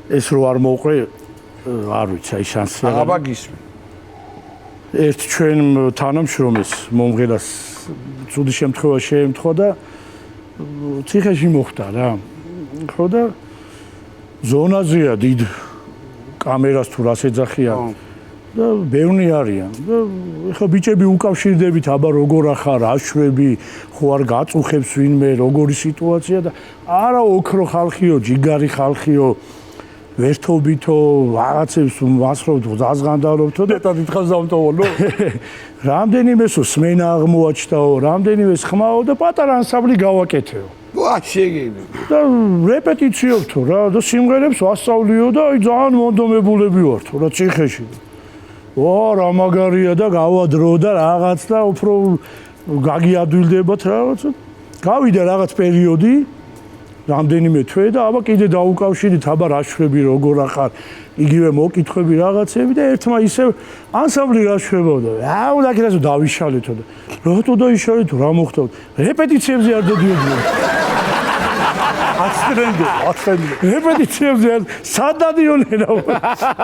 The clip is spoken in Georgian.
ეს რო არ მოუყრე არ ვიცი აი შანსი არა აბა გისმენ ერთ ჩვენ თანამშრომელს მომღერალს ცუდი შემთხვევა შეემთხვა და ციხეში მოხვდა რა ხო და ზონაზეა დიდ კამერას თუ რას ეძახიან და ბევრი არიან და ეხლა ბიჭები უკავშირდებით აბა როგორ ახარ აშვები ხო არ გაწუხებს ვინმე როგორი სიტუაცია და არა ოქრო ხალხიო ჯიგარი ხალხიო ვერთობითო რაღაცებს ვასწრობთ ზაზღანდავრობთო და დითხავს დამტოვო რამდენიმესო სმენა აღმოაჩდაო რამდენიმეს ხმაო და პატარა ანსამბლი გავაკეთეო ვა შეგინე და რეპეტიციობთო რა და სიმღერებს ვასწავლიო და აი ძალიან მონდომებულები ვართო რა ციხეში ვა რა მაგარია და გავადრო და რაღაც და უფრო გაგიადვილდებათ რაღაცა გავიდა რაღაც პერიოდი რამდენიმე თვე და აბა კიდე დაუკავშირით აბა რაშვები როგორ ახარ იგივე მოკითხვები რაღაცები და ერთმა ისე ანსამბლი რაშვებოდა აუ და კიდე დავიშალეთო და რატო დაიშალეთო რა მოხდა რეპეტიციებზე არ დადიოდნენ აცტრენდე რეპეტიციებზე სად დადიოდნენ